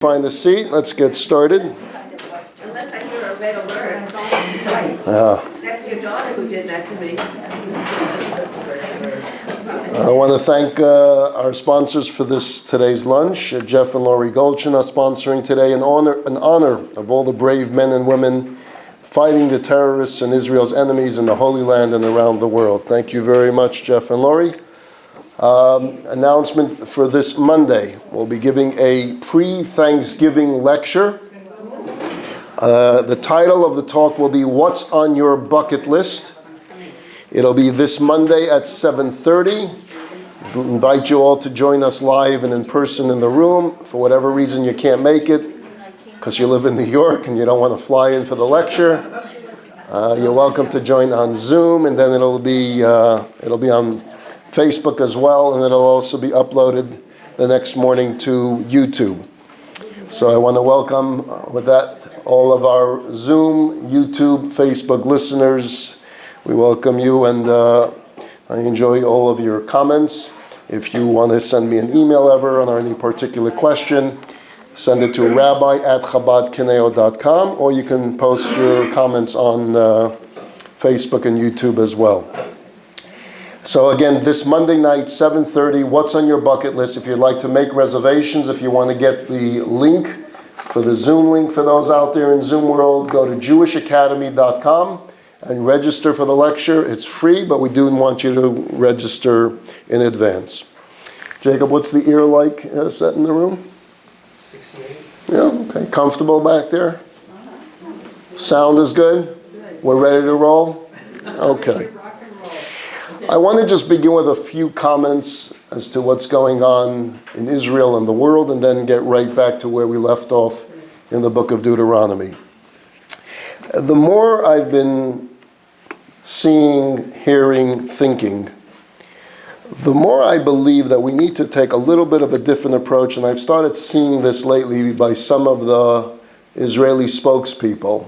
Find a seat. Let's get started. Unless I hear a red alert. That's your daughter who did that to me. I want to thank our sponsors for today's lunch. Jeff and Lori Goldchin are sponsoring today in honor of all the brave men and women fighting the terrorists and Israel's enemies in the Holy Land and around the world. Thank you very much, Jeff and Lori. Announcement for this Monday. We'll be giving a pre-Thanksgiving lecture. The title of the talk will be What's on Your Bucket List? It'll be this Monday at 7:30. We'll invite you all to join us live and in person in the room. For whatever reason you can't make it, because you live in New York and you don't want to fly in for the lecture, you're welcome to join on Zoom, and then it'll be on Facebook as well, and it'll also be uploaded the next morning to YouTube. So I want to welcome, with that, all of our Zoom, YouTube, Facebook listeners. We welcome you, and I enjoy all of your comments. If you want to send me an email ever on any particular question, send it to rabbi@chabadconejo.com, or you can post your comments on Facebook and YouTube as well. So again, this Monday night, 7:30, what's on your bucket list? If you'd like to make reservations, if you want to get the link for the Zoom link for those out there in Zoom world, go to jewishacademy.com and register for the lecture. It's free, but we do want you to register in advance. Jacob, what's the ear like set in the room? 68. Yeah, okay. Comfortable back there? Sound is good? We're ready to roll? Okay. I want to just begin with a few comments as to what's going on in Israel and the world, and then get right back to where we left off in the book of Deuteronomy. The more I've been seeing, hearing, thinking, the more I believe that we need to take a little bit of a different approach, and I've started seeing this lately by some of the Israeli spokespeople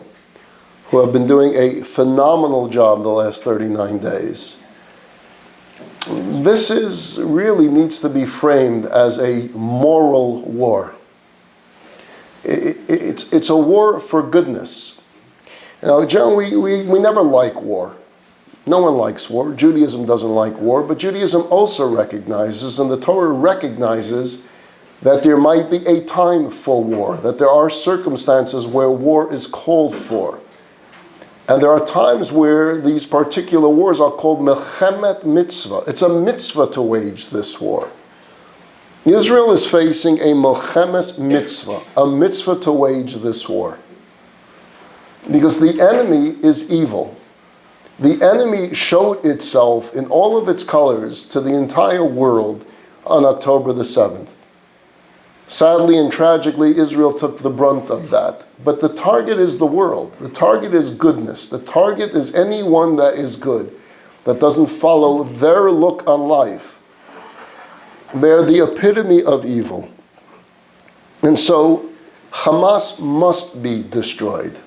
who have been doing a phenomenal job the last 39 days. This really needs to be framed as a moral war. It's a war for goodness. You know, John, we never like war. No one likes war. Judaism doesn't like war, but Judaism also recognizes, and the Torah recognizes, that there might be a time for war, that there are circumstances where war is called for. And there are times where these particular wars are called mechemet mitzvah. It's a mitzvah to wage this war. Israel is facing a mechemet mitzvah, a mitzvah to wage this war. Because the enemy is evil. The enemy showed itself in all of its colors to the entire world on October the 7th. Sadly and tragically, Israel took the brunt of that. But the target is the world. The target is goodness. The target is anyone that is good, that doesn't follow their look on life. They're the epitome of evil. And so Hamas must be destroyed.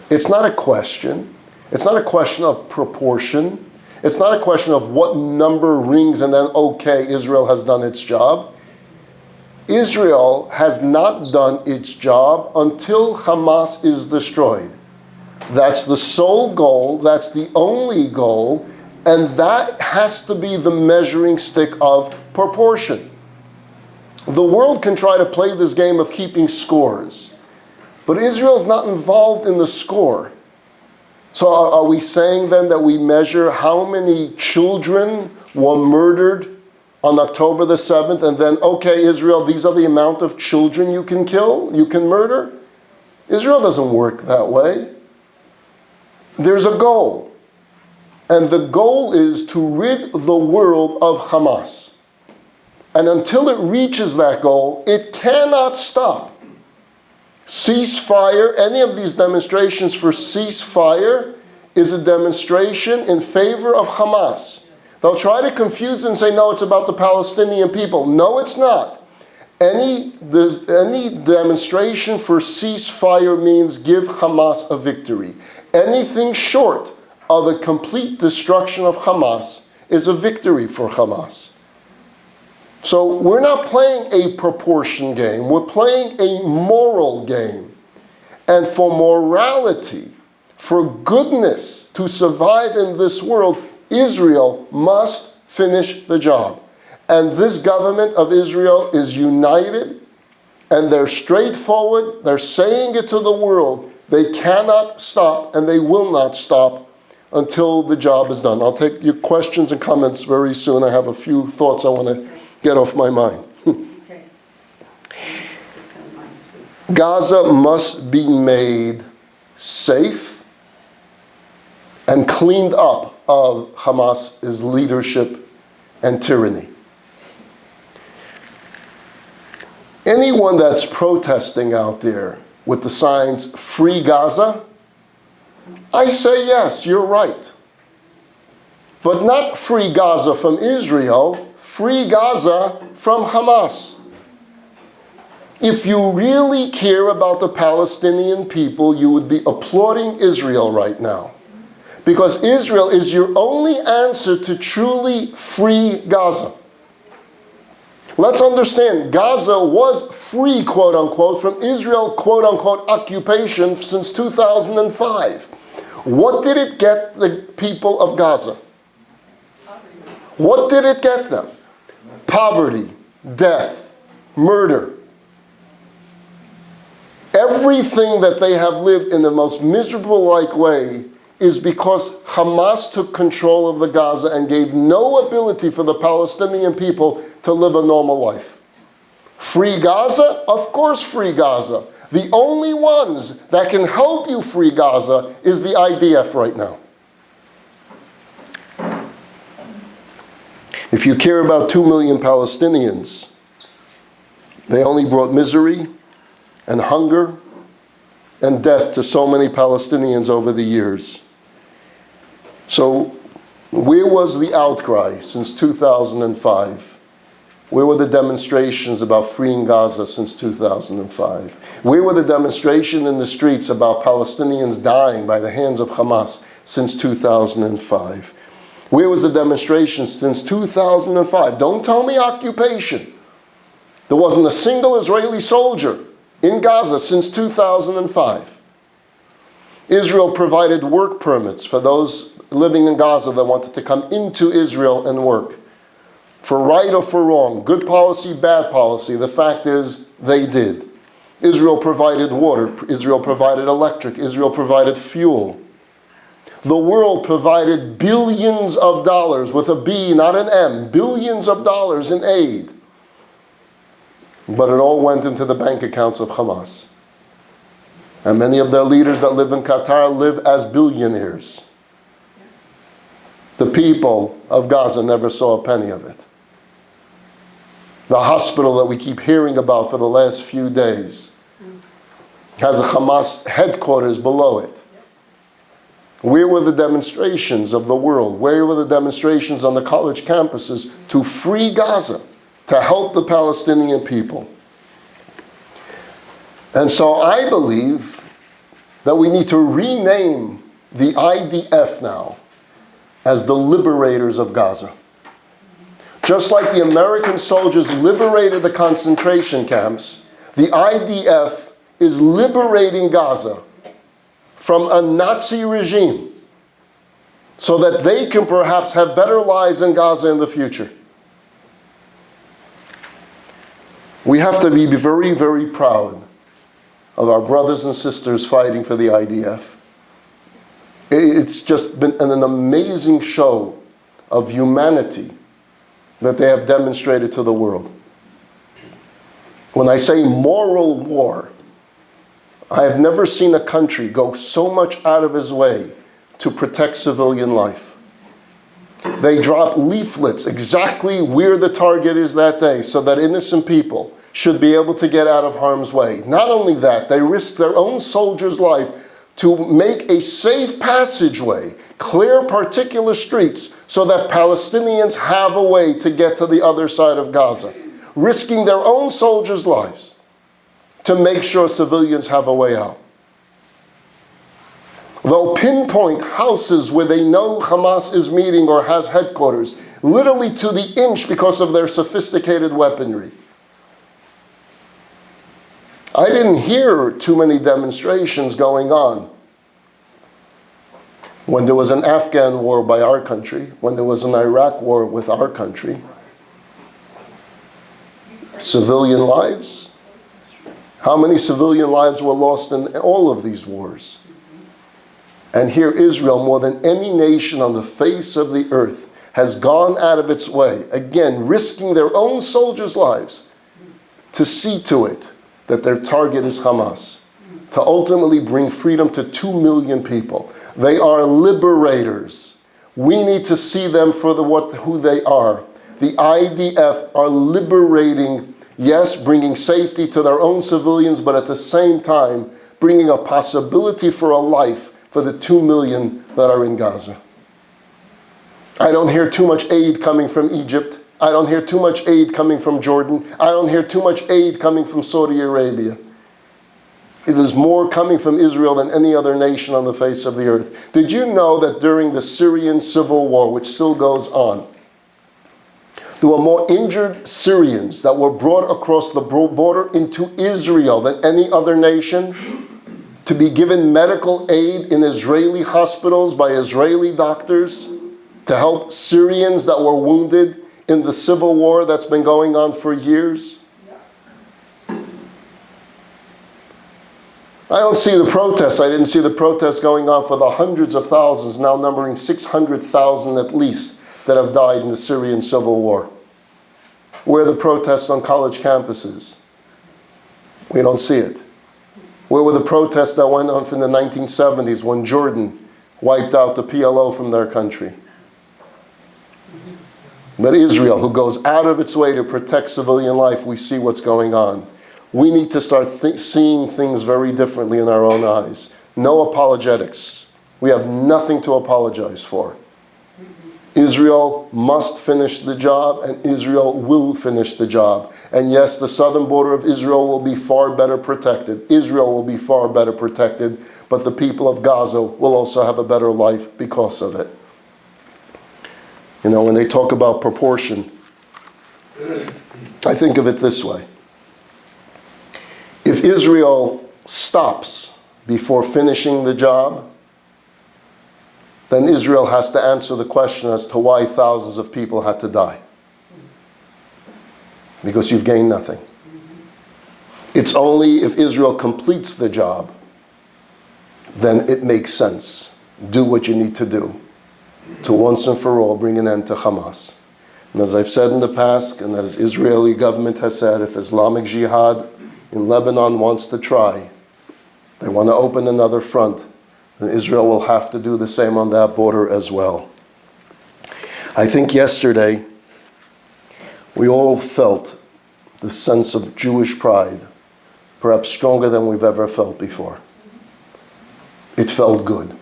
It's not a question. It's not a question of proportion. It's not a question of what number rings and then, okay, Israel has done its job. Israel has not done its job until Hamas is destroyed. That's the sole goal, that's the only goal, and that has to be the measuring stick of proportion. The world can try to play this game of keeping scores, but Israel's not involved in the score. So are we saying then that we measure how many children were murdered on October the 7th, and then, okay, Israel, these are the amount of children you can kill, you can murder? Israel doesn't work that way. There's a goal. And the goal is to rid the world of Hamas. And until it reaches that goal, it cannot stop. Ceasefire, any of these demonstrations for ceasefire is a demonstration in favor of Hamas. They'll try to confuse and say, no, it's about the Palestinian people. No, it's not. Any demonstration for ceasefire means give Hamas a victory. Anything short of a complete destruction of Hamas is a victory for Hamas. So we're not playing a proportion game. We're playing a moral game. And for morality, for goodness to survive in this world, Israel must finish the job. And this government of Israel is united, and they're straightforward. They're saying it to the world. They cannot stop, and they will not stop until the job is done. I'll take your questions and comments very soon. I have a few thoughts I want to get off my mind. Gaza must be made safe and cleaned up of Hamas's leadership and tyranny. Anyone that's protesting out there with the signs, "Free Gaza," I say yes, you're right. But not free Gaza from Israel, free Gaza from Hamas. If you really care about the Palestinian people, you would be applauding Israel right now. Because Israel is your only answer to truly free Gaza. Let's understand, Gaza was free, quote unquote, from Israel, quote unquote, occupation since 2005. What did it get the people of Gaza? What did it get them? Poverty, death, murder. Everything that they have lived in the most miserable-like way is because Hamas took control of the Gaza and gave no ability for the Palestinian people to live a normal life. Free Gaza? Of course free Gaza. The only ones that can help you free Gaza is the IDF right now. If you care about 2 million Palestinians, they only brought misery and hunger and death to so many Palestinians over the years. So where was the outcry since 2005? Where were the demonstrations about freeing Gaza since 2005? Where were the demonstrations in the streets about Palestinians dying by the hands of Hamas since 2005? Where was the demonstration since 2005? Don't tell me occupation. There wasn't a single Israeli soldier in Gaza since 2005. Israel provided work permits for those living in Gaza that wanted to come into Israel and work. For right or for wrong, good policy, bad policy, the fact is they did. Israel provided water, Israel provided electric, Israel provided fuel. The world provided billions of dollars, with a B, not an M, billions of dollars in aid. But it all went into the bank accounts of Hamas. And many of their leaders that live in Qatar live as billionaires. The people of Gaza never saw a penny of it. The hospital that we keep hearing about for the last few days has a Hamas headquarters below it. Where were the demonstrations of the world? Where were the demonstrations on the college campuses to free Gaza, to help the Palestinian people? And so I believe that we need to rename the IDF now as the liberators of Gaza. Just like the American soldiers liberated the concentration camps, the IDF is liberating Gaza from a Nazi regime so that they can perhaps have better lives in Gaza in the future. We have to be very, very proud of our brothers and sisters fighting for the IDF. It's just been an amazing show of humanity that they have demonstrated to the world. When I say moral war, I have never seen a country go so much out of its way to protect civilian life. They drop leaflets exactly where the target is that day so that innocent people should be able to get out of harm's way. Not only that, they risk their own soldiers' life to make a safe passageway, clear particular streets so that Palestinians have a way to get to the other side of Gaza, risking their own soldiers' lives to make sure civilians have a way out. They'll pinpoint houses where they know Hamas is meeting or has headquarters, literally to the inch because of their sophisticated weaponry. I didn't hear too many demonstrations going on when there was an Afghan war by our country, when there was an Iraq war with our country. Civilian lives? How many civilian lives were lost in all of these wars? And here Israel, more than any nation on the face of the earth, has gone out of its way, again, risking their own soldiers' lives, to see to it that their target is Hamas, to ultimately bring freedom to 2 million people. They are liberators. We need to see them for who they are. The IDF are liberating, yes, bringing safety to their own civilians, but at the same time, bringing a possibility for a life for the 2 million that are in Gaza. I don't hear too much aid coming from Egypt. I don't hear too much aid coming from Jordan. I don't hear too much aid coming from Saudi Arabia. It is more coming from Israel than any other nation on the face of the earth. Did you know that during the Syrian civil war, which still goes on, there were more injured Syrians that were brought across the border into Israel than any other nation to be given medical aid in Israeli hospitals by Israeli doctors to help Syrians that were wounded in the civil war that's been going on for years? I don't see the protests. I didn't see the protests going on for the hundreds of thousands, now numbering 600,000 at least, that have died in the Syrian civil war. Where are the protests on college campuses? We don't see it. Where were the protests that went on from the 1970s when Jordan wiped out the PLO from their country? But Israel, who goes out of its way to protect civilian life, we see what's going on. We need to start seeing things very differently in our own eyes. No apologetics. We have nothing to apologize for. Israel must finish the job, and Israel will finish the job. And yes, the southern border of Israel will be far better protected. Israel will be far better protected, but the people of Gaza will also have a better life because of it. You know, when they talk about proportion, I think of it this way. If Israel stops before finishing the job, then Israel has to answer the question as to why thousands of people had to die. Because you've gained nothing. It's only if Israel completes the job, then it makes sense. Do what you need to do to once and for all bring an end to Hamas. And as I've said in the past, and as Israeli government has said, if Islamic Jihad in Lebanon wants to try, they want to open another front, then Israel will have to do the same on that border as well. I think yesterday we all felt the sense of Jewish pride, perhaps stronger than we've ever felt before. It felt good.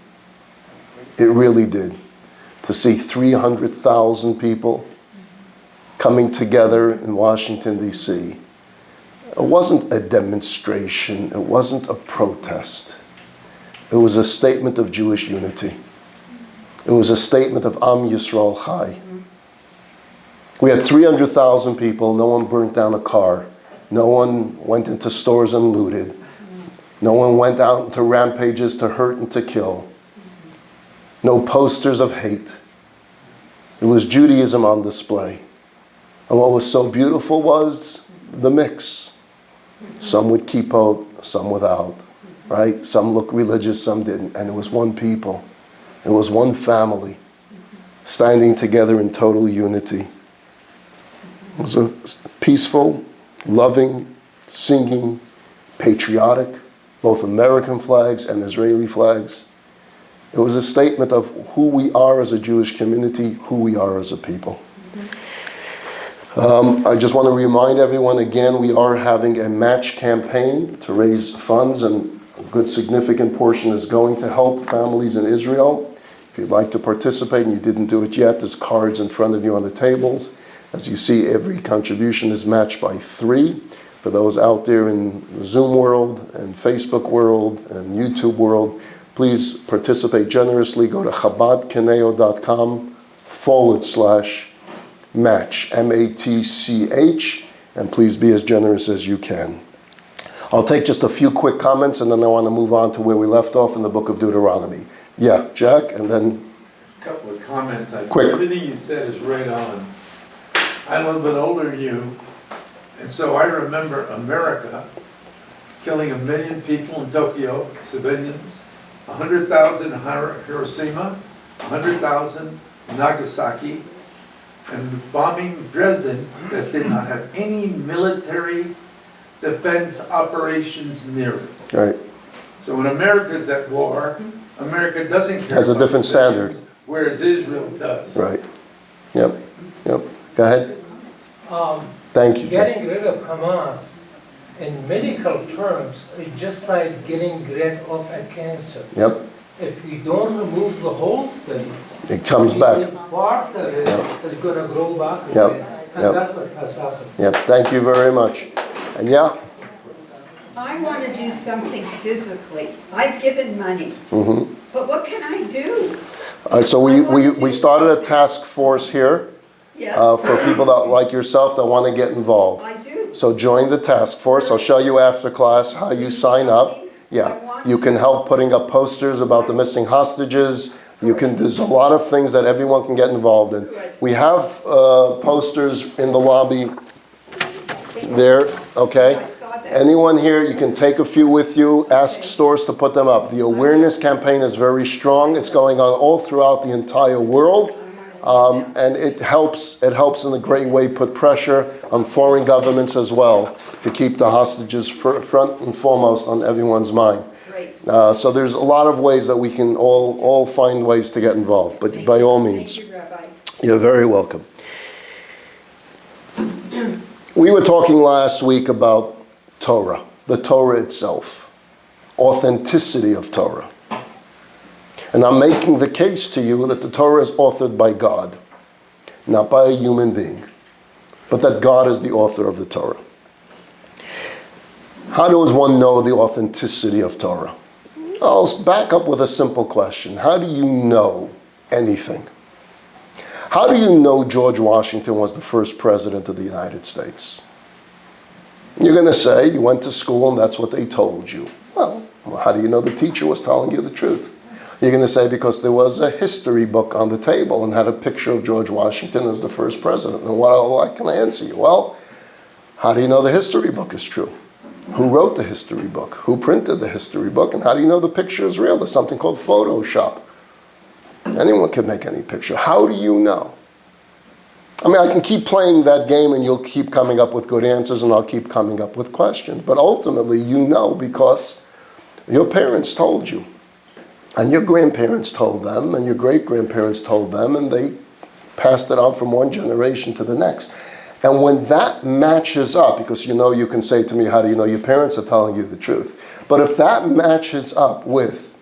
It really did. To see 300,000 people coming together in Washington, D.C. It wasn't a demonstration. It wasn't a protest. It was a statement of Jewish unity. It was a statement of Am Yisrael Chai. We had 300,000 people. No one burnt down a car. No one went into stores and looted. No one went out into rampages to hurt and to kill. No posters of hate. It was Judaism on display. And what was so beautiful was the mix. Some with kippot, some without, right? Some looked religious, some didn't. And it was one people. It was one family standing together in total unity. It was a peaceful, loving, singing, patriotic, both American flags and Israeli flags. It was a statement of who we are as a Jewish community, who we are as a people. I just want to remind everyone again, we are having a match campaign to raise funds, and a good significant portion is going to help families in Israel. If you'd like to participate and you didn't do it yet, there's cards in front of you on the tables. As you see, every contribution is matched by 3. For those out there in the Zoom world and Facebook world and YouTube world, please participate generously. Go to chabadconejo.com/. match, M-A-T-C-H, and please be as generous as you can. I'll take just a few quick comments, and then I want to move on to where we left off in the book of Deuteronomy. Yeah, Jack, and then... A couple of comments. Quick. Everything you said is right on. I'm a little bit older than you, and so I remember America killing 1 million people in Tokyo, civilians, 100,000 in Hiroshima, 100,000 in Nagasaki, and bombing Dresden that did not have any military defense operations near it. Right. So when America's at war, America doesn't care Has a about different civilians, standard. whereas Israel does. Right. Yep. Go ahead. Thank you. Getting rid of Hamas, in medical terms, is just like getting rid of a cancer. Yep. If we don't remove the whole thing, It comes back. even part of it is going to grow back Yep. again. And Yep. that's what has happened. Yep. Thank you very much. And yeah? I want to do something physically. I've given money, Mm-hmm. but what can I do? So we started a task force here Yes, for people that like yourself that want to get involved. I do. So join the task force. I'll show you after class how you sign up. Yeah, you can help putting up posters about the missing hostages. There's a lot of things that everyone can get involved in. We have posters in the lobby there, okay? I saw that. Anyone here, you can take a few with you, ask stores to put them up. The awareness campaign is very strong. It's going on all throughout the entire world. And it helps in a great way put pressure on foreign governments as well to keep the hostages front and foremost on everyone's mind. Great. So there's a lot of ways that we can all find ways to get involved, but by all means. Thank you, Rabbi. You're very welcome. We were talking last week about Torah, the Torah itself, authenticity of Torah. And I'm making the case to you that the Torah is authored by God, not by a human being, but that God is the author of the Torah. How does one know the authenticity of Torah? I'll back up with a simple question. How do you know anything? How do you know George Washington was the first president of the United States? You're going to say you went to school and that's what they told you. Well, how do you know the teacher was telling you the truth? You're going to say because there was a history book on the table and had a picture of George Washington as the first president. And what can I answer you? Well, how do you know the history book is true? Who wrote the history book? Who printed the history book? And how do you know the picture is real? There's something called Photoshop. Anyone can make any picture. How do you know? I mean, I can keep playing that game and you'll keep coming up with good answers and I'll keep coming up with questions. But ultimately, you know because your parents told you. And your grandparents told them, and your great-grandparents told them, and they passed it on from one generation to the next. And when that matches up, because you can say to me, how do you know your parents are telling you the truth? But if that matches up with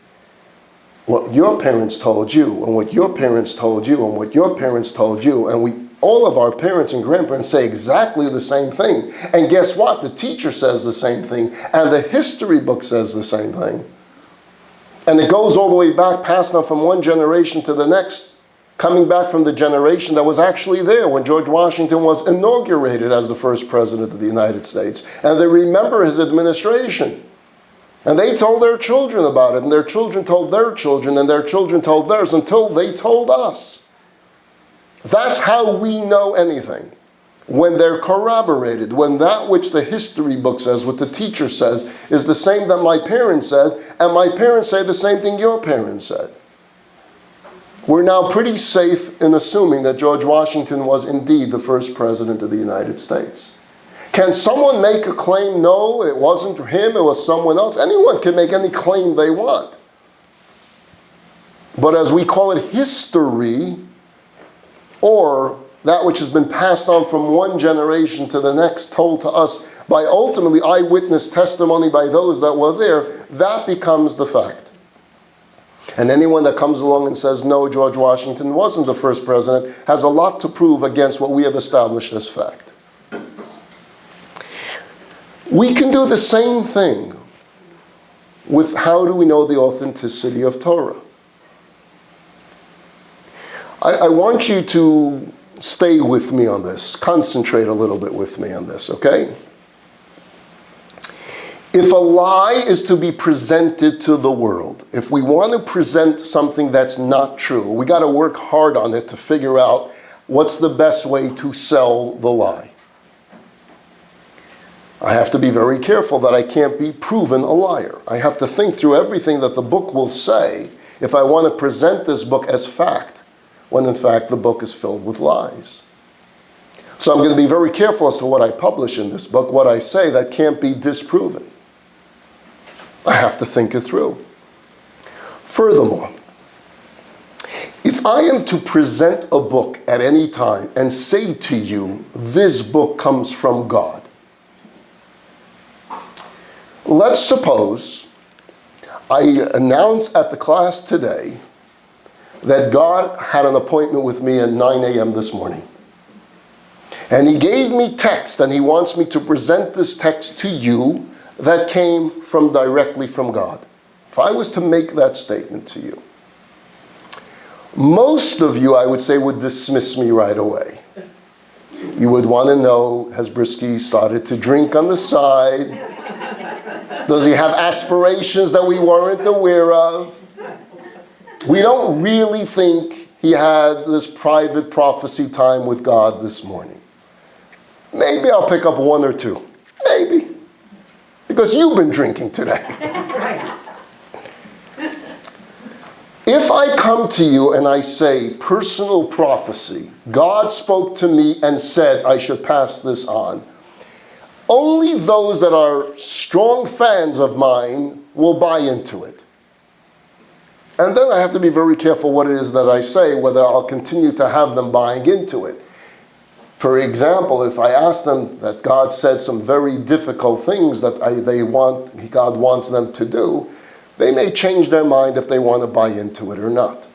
what your parents told you, and what your parents told you, and what your parents told you, and all of our parents and grandparents say exactly the same thing. And guess what? The teacher says the same thing, and the history book says the same thing. And it goes all the way back, passed on from one generation to the next, coming back from the generation that was actually there when George Washington was inaugurated as the first president of the United States. And they remember his administration. And they told their children about it, and their children told their children, and their children told theirs, until they told us. That's how we know anything. When they're corroborated, when that which the history book says, what the teacher says, is the same that my parents said, and my parents say the same thing your parents said. We're now pretty safe in assuming that George Washington was indeed the first president of the United States. Can someone make a claim? No, it wasn't him, it was someone else. Anyone can make any claim they want. But as we call it history, or that which has been passed on from one generation to the next, told to us by ultimately eyewitness testimony by those that were there, that becomes the fact. And anyone that comes along and says, no, George Washington wasn't the first president, has a lot to prove against what we have established as fact. We can do the same thing with how do we know the authenticity of Torah. I want you to stay with me on this. Concentrate a little bit with me on this, okay? If a lie is to be presented to the world, if we want to present something that's not true, we got to work hard on it to figure out what's the best way to sell the lie. I have to be very careful that I can't be proven a liar. I have to think through everything that the book will say if I want to present this book as fact, when in fact the book is filled with lies. So I'm going to be very careful as to what I publish in this book, what I say that can't be disproven. I have to think it through. Furthermore, if I am to present a book at any time and say to you, this book comes from God, let's suppose I announce at the class today that God had an appointment with me at 9 a.m. this morning. And he gave me text, and he wants me to present this text to you that came directly from God. If I was to make that statement to you, most of you, I would say, would dismiss me right away. You would want to know, has Bryski started to drink on the side? Does he have aspirations that we weren't aware of? We don't really think he had this private prophecy time with God this morning. Maybe I'll pick up one or two. Maybe. Because you've been drinking today. If I come to you and I say personal prophecy, God spoke to me and said I should pass this on, only those that are strong fans of mine will buy into it. And then I have to be very careful what it is that I say, whether I'll continue to have them buying into it. For example, if I ask them that God said some very difficult things that God wants them to do, they may change their mind if they want to buy into it or not.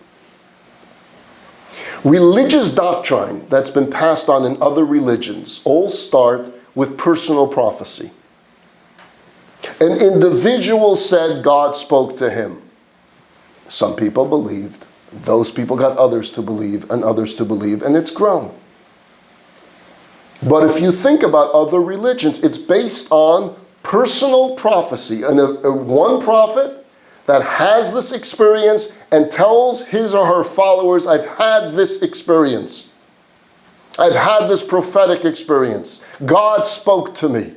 Religious doctrine that's been passed on in other religions all start with personal prophecy. An individual said God spoke to him. Some people believed. Those people got others to believe, and others to believe, and it's grown. But if you think about other religions, it's based on personal prophecy. And one prophet that has this experience and tells his or her followers, I've had this experience. I've had this prophetic experience. God spoke to me.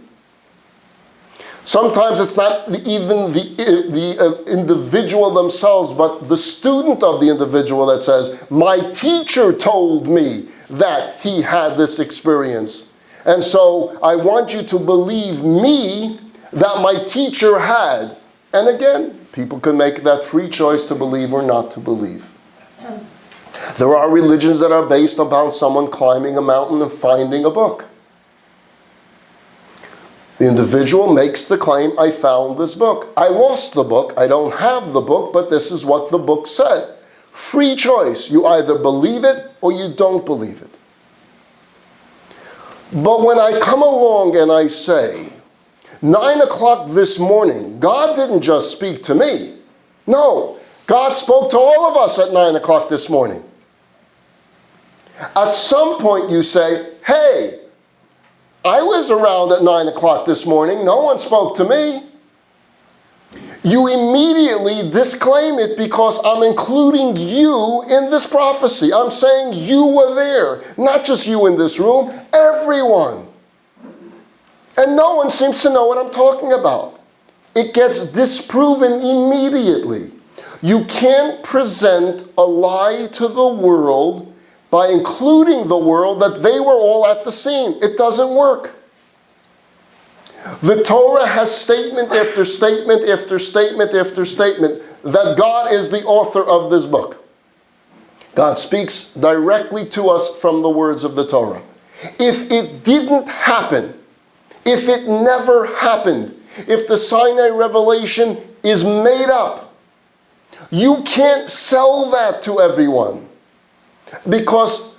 Sometimes it's not even the individual themselves, but the student of the individual that says, my teacher told me that he had this experience. And so I want you to believe me that my teacher had. And again, people can make that free choice to believe or not to believe. There are religions that are based upon someone climbing a mountain and finding a book. The individual makes the claim, I found this book. I lost the book. I don't have the book, but this is what the book said. Free choice. You either believe it or you don't believe it. But when I come along and I say, 9 o'clock this morning, God didn't just speak to me. No, God spoke to all of us at 9 o'clock this morning. At some point you say, hey, I was around at 9 o'clock this morning. No one spoke to me. You immediately disclaim it because I'm including you in this prophecy. I'm saying you were there. Not just you in this room, everyone. And no one seems to know what I'm talking about. It gets disproven immediately. You can't present a lie to the world by including the world that they were all at the scene. It doesn't work. The Torah has statement after statement after statement after statement that God is the author of this book. God speaks directly to us from the words of the Torah. If it didn't happen, if it never happened, if the Sinai revelation is made up, you can't sell that to everyone. Because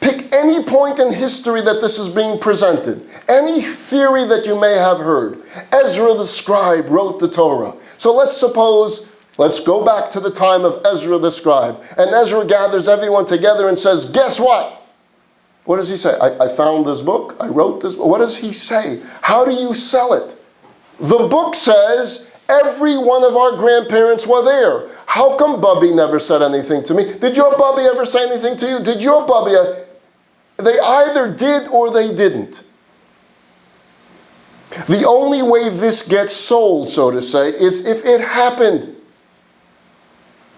pick any point in history that this is being presented, any theory that you may have heard. Ezra the scribe wrote the Torah. So let's go back to the time of Ezra the scribe. And Ezra gathers everyone together and says, guess what? What does he say? I found this book. I wrote this book. What does he say? How do you sell it? The book says every one of our grandparents were there. How come Bubby never said anything to me? Did your Bubby ever say anything to you? Did your Bubby? They either did or they didn't. The only way this gets sold, so to say, is if it happened.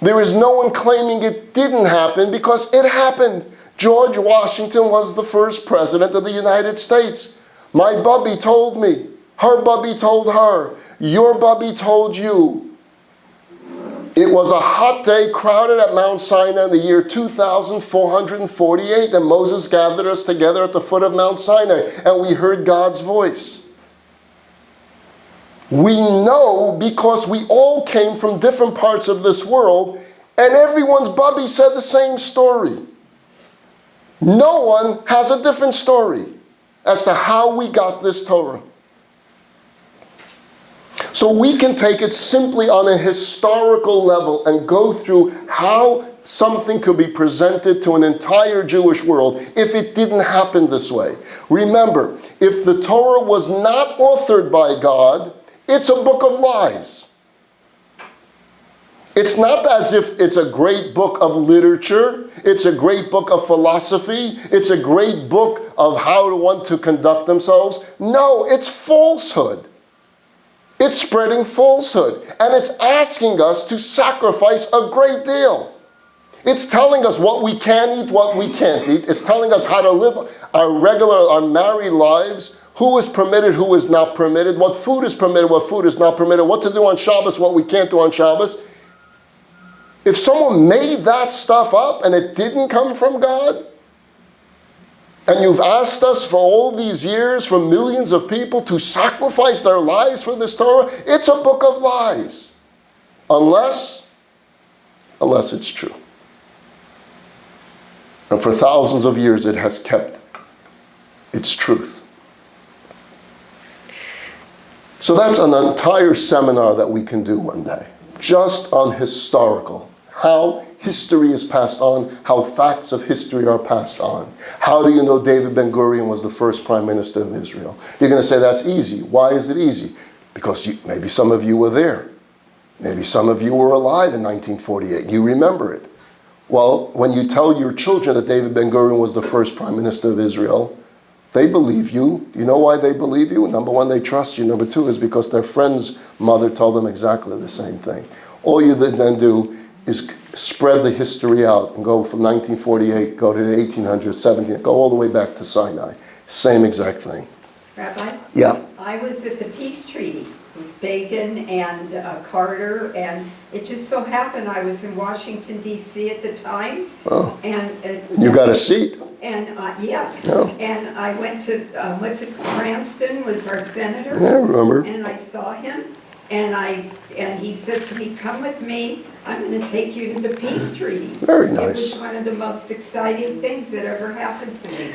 There is no one claiming it didn't happen because it happened. George Washington was the first president of the United States. My Bubby told me. Her Bubby told her. Your Bubby told you. It was a hot day crowded at Mount Sinai in the year 2448, and Moses gathered us together at the foot of Mount Sinai, and we heard God's voice. We know because we all came from different parts of this world, and everyone's Bubby said the same story. No one has a different story as to how we got this Torah. So we can take it simply on a historical level and go through how something could be presented to an entire Jewish world if it didn't happen this way. Remember, if the Torah was not authored by God, it's a book of lies. It's not as if it's a great book of literature, it's a great book of philosophy, it's a great book of how one to conduct themselves. No, it's falsehood. It's spreading falsehood, and it's asking us to sacrifice a great deal. It's telling us what we can eat, what we can't eat. It's telling us how to live our married lives, who is permitted, who is not permitted, what food is permitted, what food is not permitted, what to do on Shabbos, what we can't do on Shabbos. If someone made that stuff up and it didn't come from God, and you've asked us for all these years, for millions of people to sacrifice their lives for this Torah, it's a book of lies. Unless it's true. And for thousands of years it has kept its truth. So that's an entire seminar that we can do one day. Just on historical. How history is passed on, how facts of history are passed on. How do you know David Ben-Gurion was the first prime minister of Israel? You're going to say that's easy. Why is it easy? Because maybe some of you were there. Maybe some of you were alive in 1948. You remember it. Well, when you tell your children that David Ben-Gurion was the first prime minister of Israel, they believe you. You know why they believe you? Number one, they trust you. Number two is because their friend's mother told them exactly the same thing. All you then do is spread the history out and go from 1948, go to the 1800s, 1700s, go all the way back to Sinai. Same exact thing. Rabbi? Yeah. I was at the peace treaty with Begin and Carter, and it just so happened I was in Washington, D.C. at the time. Oh. And You got a seat? And yes. Oh. And I went to, Cranston was our senator. Yeah, I remember. And I saw him, and he said to me, "Come with me, I'm going to take you to the peace treaty." Very nice. It was one of the most exciting things that ever happened to me.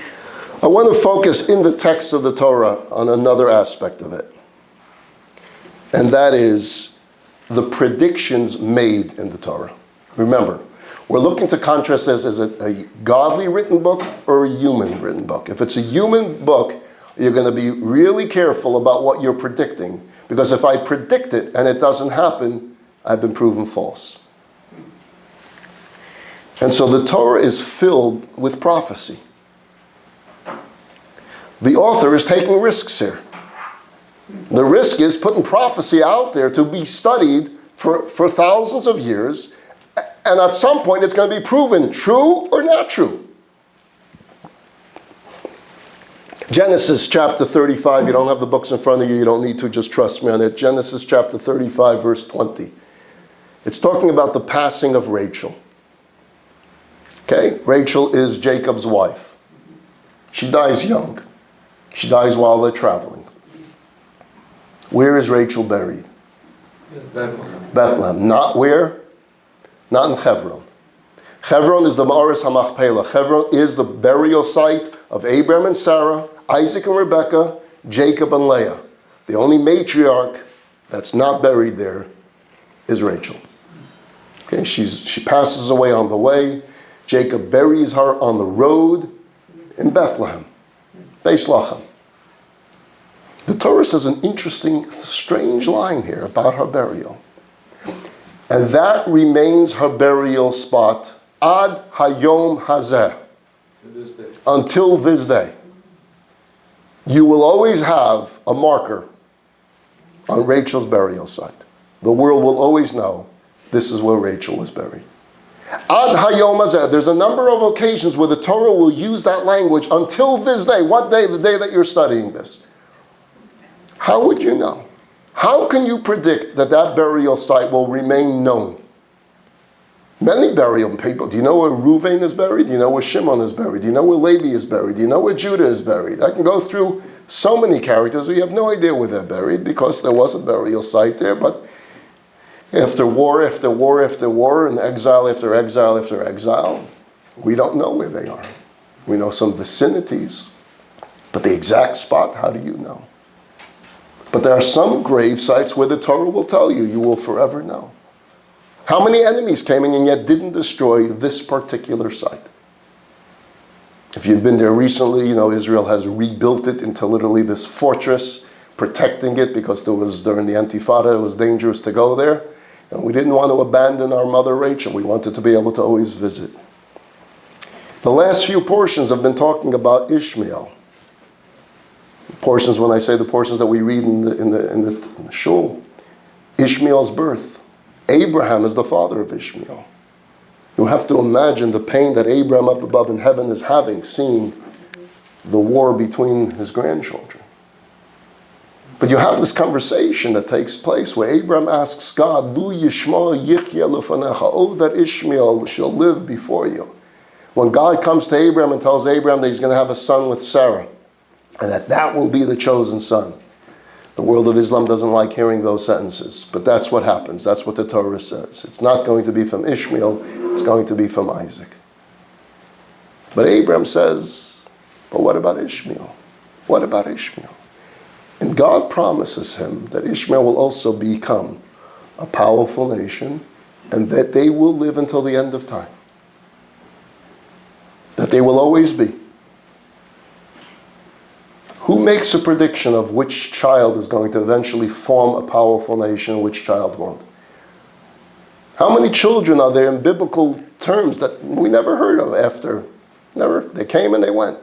I want to focus in the text of the Torah on another aspect of it. And that is the predictions made in the Torah. Remember, we're looking to contrast this as a godly written book or a human written book. If it's a human book, you're going to be really careful about what you're predicting. Because if I predict it and it doesn't happen, I've been proven false. And so the Torah is filled with prophecy. The author is taking risks here. The risk is putting prophecy out there to be studied for thousands of years, and at some point it's going to be proven true or not true. Genesis chapter 35, you don't have the books in front of you, you don't need to, just trust me on it. Genesis chapter 35, verse 20. It's talking about the passing of Rachel. Okay, Rachel is Jacob's wife. She dies young. She dies while they're traveling. Where is Rachel buried? Bethlehem. Bethlehem. Not where? Not in Hebron. Hebron is the Ma'aris HaMachpelah. Hebron is the burial site of Abraham and Sarah, Isaac and Rebekah, Jacob and Leah. The only matriarch that's not buried there is Rachel. Okay, she passes away on the way. Jacob buries her on the road in Bethlehem, Beis Lachem. The Torah says an interesting, strange line here about her burial. And that remains her burial spot ad hayom hazeh, To this day. until this day. You will always have a marker on Rachel's burial site. The world will always know this is where Rachel was buried. Ad hayom hazeh. There's a number of occasions where the Torah will use that language until this day. What day? The day that you're studying this. How would you know? How can you predict that that burial site will remain known? Many burial people. Do you know where Reuven is buried? Do you know where Shimon is buried? Do you know where Levi is buried? Do you know where Judah is buried? I can go through so many characters. We have no idea where they're buried because there was a burial site there. But after war, after war, after war, and exile after exile after exile, we don't know where they are. We know some vicinities. But the exact spot, how do you know? But there are some grave sites where the Torah will tell you, you will forever know. How many enemies came in and yet didn't destroy this particular site? If you've been there recently, you know Israel has rebuilt it into literally this fortress, protecting it because there was, during the Intifada, it was dangerous to go there. And we didn't want to abandon our mother Rachel. We wanted to be able to always visit. The last few portions have been talking about Ishmael. Portions, when I say the portions that we read in the shul, Ishmael's birth. Abraham is the father of Ishmael. You have to imagine the pain that Abraham up above in heaven is having, seeing the war between his grandchildren. But you have this conversation that takes place where Abraham asks God, Lu Yishma Yichya Lefanecha, oh, that Ishmael shall live before you. When God comes to Abraham and tells Abraham that he's going to have a son with Sarah, and that will be the chosen son. The world of Islam doesn't like hearing those sentences, but that's what happens. That's what the Torah says. It's not going to be from Ishmael, it's going to be from Isaac. But Abraham says, but what about Ishmael? What about Ishmael? And God promises him that Ishmael will also become a powerful nation and that they will live until the end of time. That they will always be. Who makes a prediction of which child is going to eventually form a powerful nation, which child won't? How many children are there in biblical terms that we never heard of after? Never. They came and they went.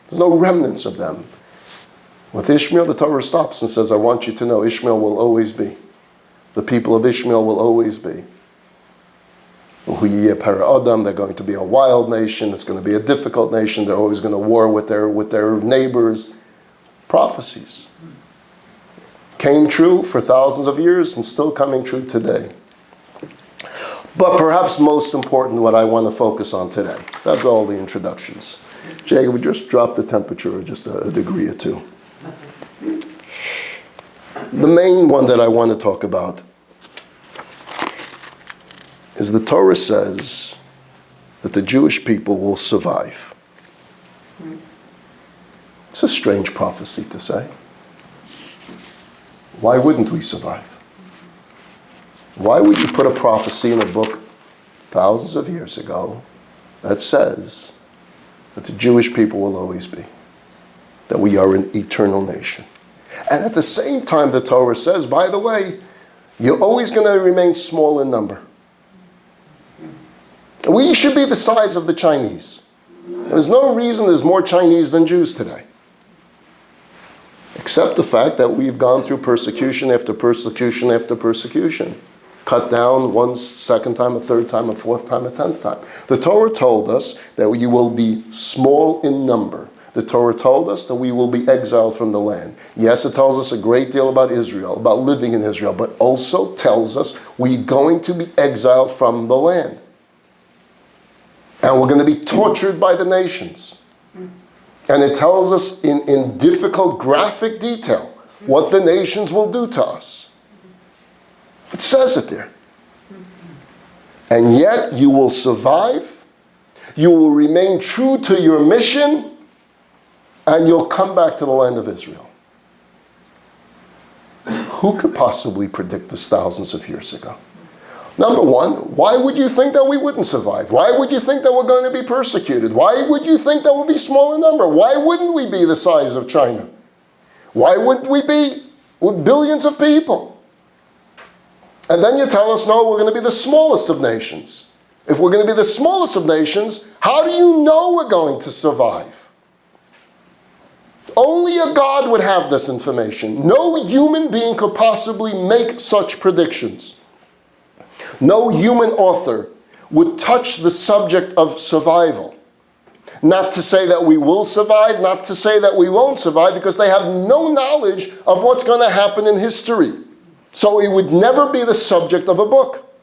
There's no remnants of them. With Ishmael, the Torah stops and says, I want you to know Ishmael will always be. The people of Ishmael will always be. They're going to be a wild nation. It's going to be a difficult nation. They're always going to war with their neighbors. Prophecies came true for thousands of years and still coming true today. But perhaps most important, what I want to focus on today. That's all the introductions. Jacob, we just dropped the temperature just a degree or two. The main one that I want to talk about is the Torah says that the Jewish people will survive. It's a strange prophecy to say. Why wouldn't we survive? Why would you put a prophecy in a book thousands of years ago that says that the Jewish people will always be, that we are an eternal nation? And at the same time, the Torah says, by the way, you're always going to remain small in number. We should be the size of the Chinese. There's no reason there's more Chinese than Jews today. Except the fact that we've gone through persecution after persecution after persecution. Cut down once, second time, a third time, a fourth time, a 10th time. The Torah told us that you will be small in number. The Torah told us that we will be exiled from the land. Yes, it tells us a great deal about Israel, about living in Israel, but also tells us we're going to be exiled from the land. And we're going to be tortured by the nations. And it tells us in difficult graphic detail what the nations will do to us. It says it there. And yet you will survive. You will remain true to your mission. And you'll come back to the land of Israel. Who could possibly predict this thousands of years ago? Number one, why would you think that we wouldn't survive? Why would you think that we're going to be persecuted? Why would you think that we'll be small in number? Why wouldn't we be the size of China? Why wouldn't we be with billions of people? And then you tell us, no, we're going to be the smallest of nations. If we're going to be the smallest of nations, how do you know we're going to survive? Only a God would have this information. No human being could possibly make such predictions. No human author would touch the subject of survival. Not to say that we will survive, not to say that we won't survive, because they have no knowledge of what's going to happen in history. So it would never be the subject of a book.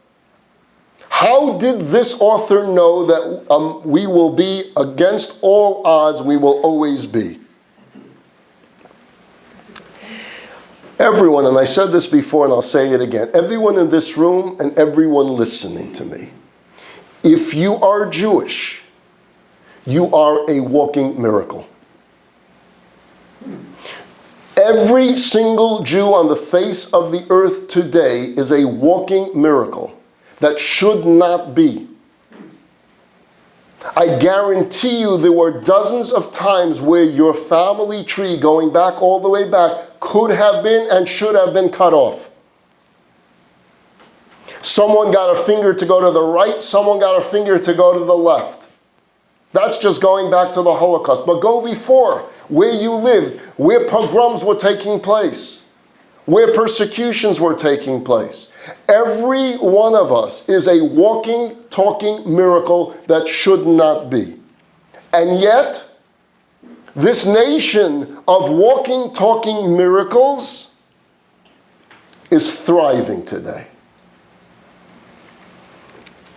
How did this author know that we will be against all odds, we will always be? Everyone, and I said this before and I'll say it again, everyone in this room and everyone listening to me, if you are Jewish, you are a walking miracle. Every single Jew on the face of the earth today is a walking miracle that should not be. I guarantee you there were dozens of times where your family tree, going back all the way back, could have been and should have been cut off. Someone got a finger to go to the right, someone got a finger to go to the left. That's just going back to the Holocaust. But go before, where you lived, where pogroms were taking place, where persecutions were taking place. Every one of us is a walking, talking miracle that should not be. And yet, this nation of walking, talking miracles is thriving today.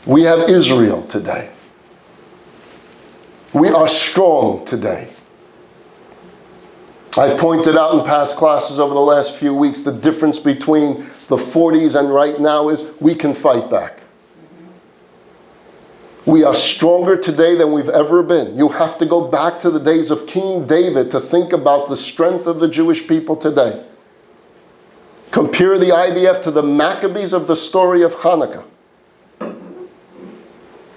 We have Israel today. We are strong today. I've pointed out in past classes over the last few weeks the difference between the 40s and right now is we can fight back. We are stronger today than we've ever been. You have to go back to the days of King David to think about the strength of the Jewish people today. Compare the IDF to the Maccabees of the story of Hanukkah.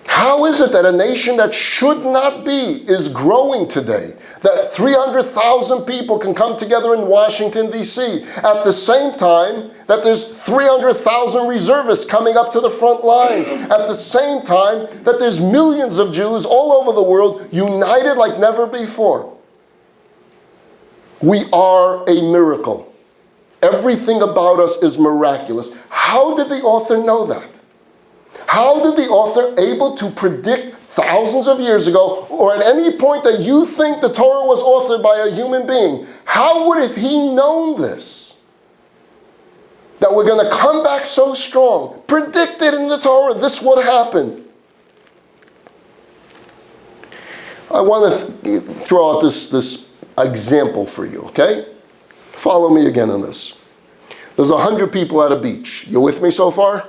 How is it that a nation that should not be is growing today? That 300,000 people can come together in Washington, D.C. at the same time that there's 300,000 reservists coming up to the front lines. At the same time that there's millions of Jews all over the world united like never before. We are a miracle. Everything about us is miraculous. How did the author know that? How did the author able to predict thousands of years ago, or at any point that you think the Torah was authored by a human being, how would have he known this? That we're going to come back so strong, predicted in the Torah, this would happen. I want to throw out this example for you, okay? Follow me again on this. There's 100 people at a beach. You with me so far?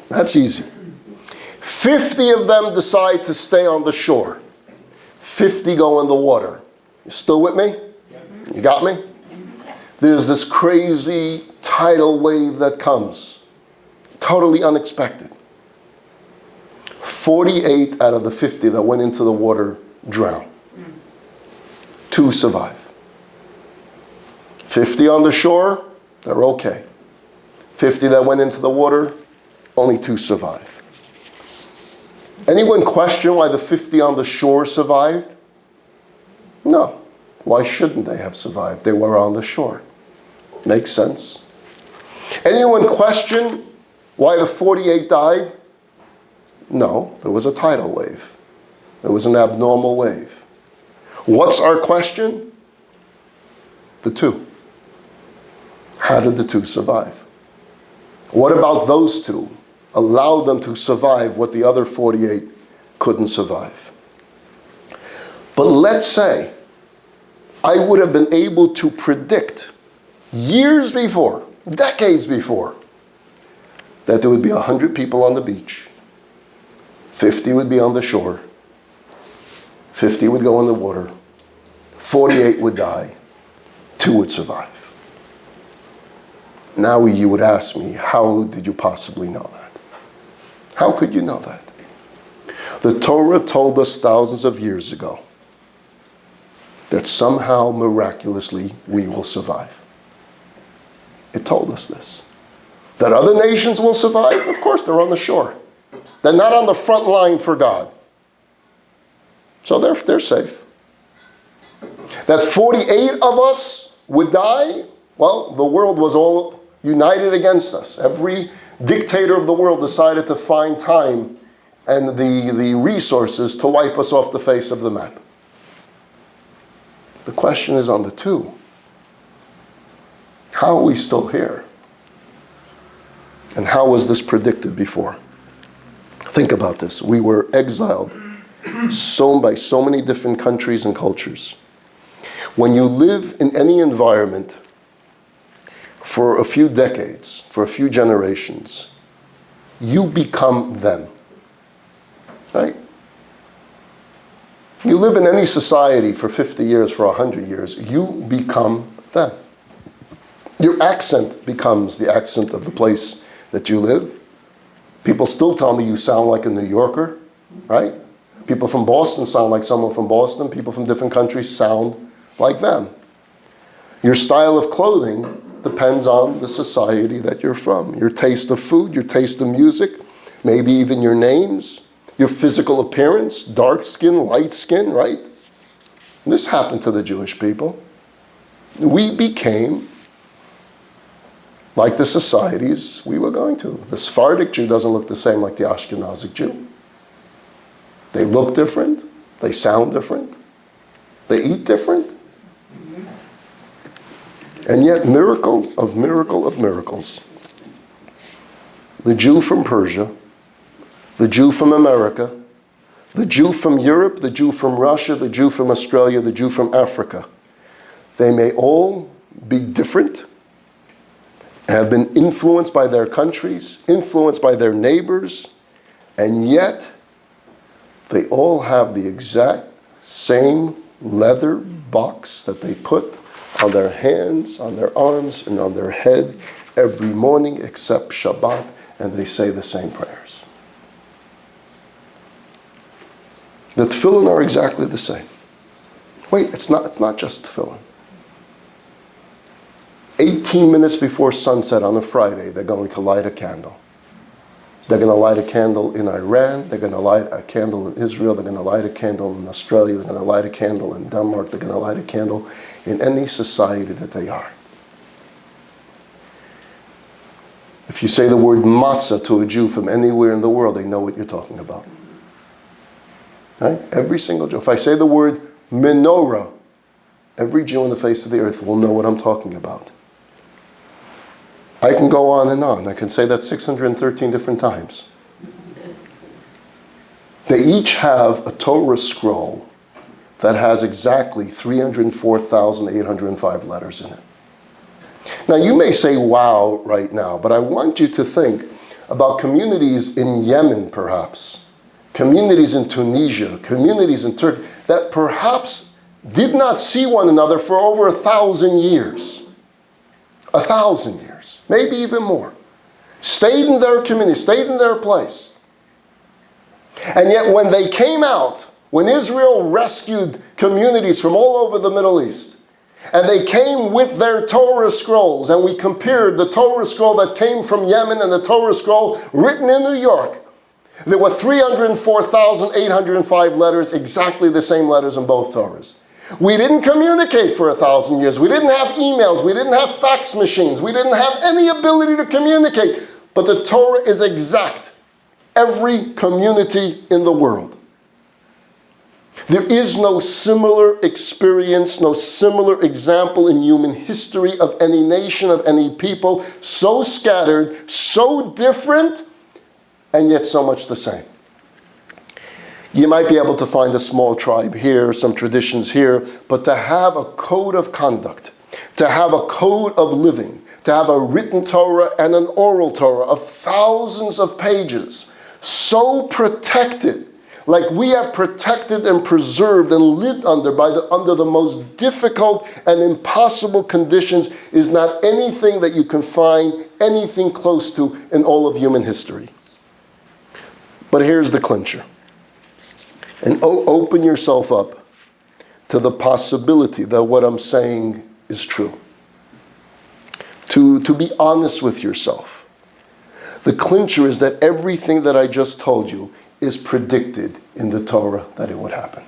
That's easy. 50 of them decide to stay on the shore. 50 go in the water. You still with me? You got me? There's this crazy tidal wave that comes. Totally unexpected. 48 out of the 50 that went into the water drown. 2 survive. 50 on the shore, they're okay. 50 that went into the water, only 2 survive. Anyone question why the 50 on the shore survived? No. Why shouldn't they have survived? They were on the shore. Makes sense. Anyone question why the 48 died? No, there was a tidal wave. There was an abnormal wave. What's our question? The 2. How did the 2 survive? What about those 2 allowed them to survive what the other 48 couldn't survive? But let's say I would have been able to predict years before, decades before, that there would be 100 people on the beach, 50 would be on the shore, 50 would go in the water, 48 would die, 2 would survive. Now you would ask me, how did you possibly know that? How could you know that? The Torah told us thousands of years ago that somehow, miraculously, we will survive. It told us this. That other nations will survive? Of course, they're on the shore. They're not on the front line for God. So they're safe. That 48 of us would die? Well, the world was all united against us. Every dictator of the world decided to find time and the resources to wipe us off the face of the map. The question is on the two. How are we still here? And how was this predicted before? Think about this. We were exiled by so many different countries and cultures. When you live in any environment for a few decades, for a few generations, you become them. Right? You live in any society for 50 years, for 100 years, you become them. Your accent becomes the accent of the place that you live. People still tell me you sound like a New Yorker, right? People from Boston sound like someone from Boston. People from different countries sound like them. Your style of clothing depends on the society that you're from. Your taste of food, your taste of music, maybe even your names, your physical appearance, dark skin, light skin, right? And this happened to the Jewish people. We became like the societies we were going to. The Sephardic Jew doesn't look the same like the Ashkenazic Jew. They look different. They sound different. They eat different. And yet, miracle of miracles. The Jew from Persia, the Jew from America, the Jew from Europe, the Jew from Russia, the Jew from Australia, the Jew from Africa, they may all be different, have been influenced by their countries, influenced by their neighbors, and yet they all have the exact same leather box that they put on their hands, on their arms, and on their head every morning except Shabbat, and they say the same prayers. The tefillin are exactly the same. Wait, it's not just tefillin. 18 minutes before sunset on a Friday, they're going to light a candle. They're going to light a candle in Iran. They're going to light a candle in Israel. They're going to light a candle in Australia. They're going to light a candle in Denmark. They're going to light a candle in any society that they are. If you say the word matzah to a Jew from anywhere in the world, they know what you're talking about. Right? Every single Jew. If I say the word menorah, every Jew on the face of the earth will know what I'm talking about. I can go on and on. I can say that 613 different times. They each have a Torah scroll that has exactly 304,805 letters in it. Now you may say, wow, right now, but I want you to think about communities in Yemen, perhaps, communities in Tunisia, communities in Turkey, that perhaps did not see one another for over 1,000 years. 1,000 years, maybe even more. Stayed in their community, stayed in their place. And yet when they came out, when Israel rescued communities from all over the Middle East, and they came with their Torah scrolls, and we compared the Torah scroll that came from Yemen and the Torah scroll written in New York, there were 304,805 letters, exactly the same letters in both Torahs. We didn't communicate for 1,000 years. We didn't have emails. We didn't have fax machines. We didn't have any ability to communicate. But the Torah is exact. Every community in the world. There is no similar experience, no similar example in human history of any nation, of any people, so scattered, so different, and yet so much the same. You might be able to find a small tribe here, some traditions here, but to have a code of conduct, to have a code of living, to have a written Torah and an oral Torah of thousands of pages, so protected, like we have protected and preserved and lived under the most difficult and impossible conditions, is not anything that you can find anything close to in all of human history. But here's the clincher. And open yourself up to the possibility that what I'm saying is true. To be honest with yourself. The clincher is that everything that I just told you is predicted in the Torah that it would happen.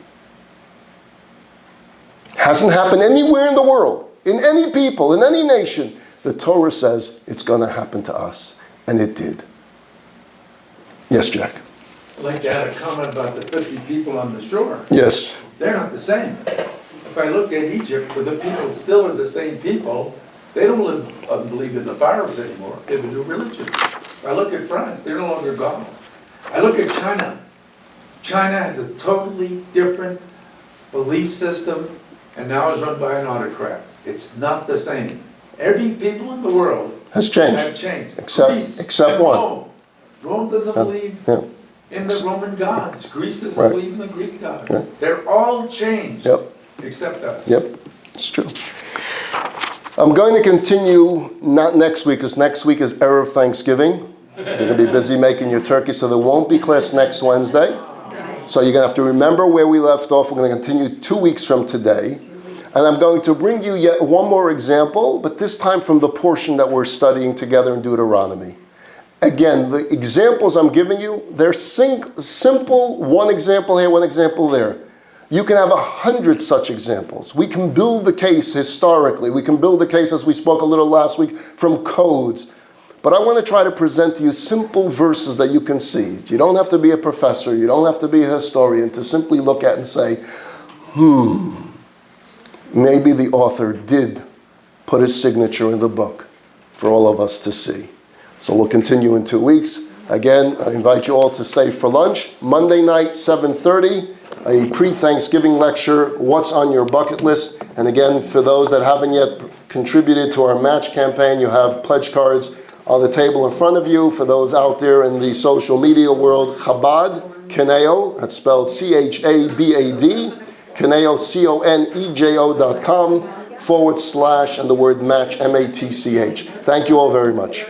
Hasn't happened anywhere in the world, in any people, in any nation. The Torah says it's going to happen to us. And it did. Yes, Jack? I'd like to add a comment about the 50 people on the shore. Yes. They're not the same. If I look at Egypt, where the people still are the same people, they don't believe in the pharaohs anymore. They have a new religion. If I look at France, they're no longer God. I look at China. China has a totally different belief system and now is run by an autocrat. It's not the same. Every people in the world Has changed. have changed. Except and one. Rome. Rome doesn't believe in the Roman gods. Greece doesn't believe in the Greek gods. They're all changed. Except us. Yep, it's true. I'm going to continue, not next week, because next week is Erev Thanksgiving. You're going to be busy making your turkey, so there won't be class next Wednesday. So you're going to have to remember where we left off. We're going to continue 2 weeks from today. And I'm going to bring you yet one more example, but this time from the portion that we're studying together in Deuteronomy. Again, the examples I'm giving you, they're simple, one example here, one example there. You can have 100 such examples. We can build the case historically. We can build the case, as we spoke a little last week, from codes. But I want to try to present to you simple verses that you can see. You don't have to be a professor. You don't have to be a historian to simply look at and say, maybe the author did put his signature in the book for all of us to see. So we'll continue in 2 weeks. Again, I invite you all to stay for lunch. Monday night, 7:30, a pre-Thanksgiving lecture, What's on Your Bucket List? And again, for those that haven't yet contributed to our match campaign, you have pledge cards on the table in front of you. For those out there in the social media world, Chabad, Conejo, that's spelled Chabad, Conejo, Conejo.com / and the word match, MATCH. Thank you all very much.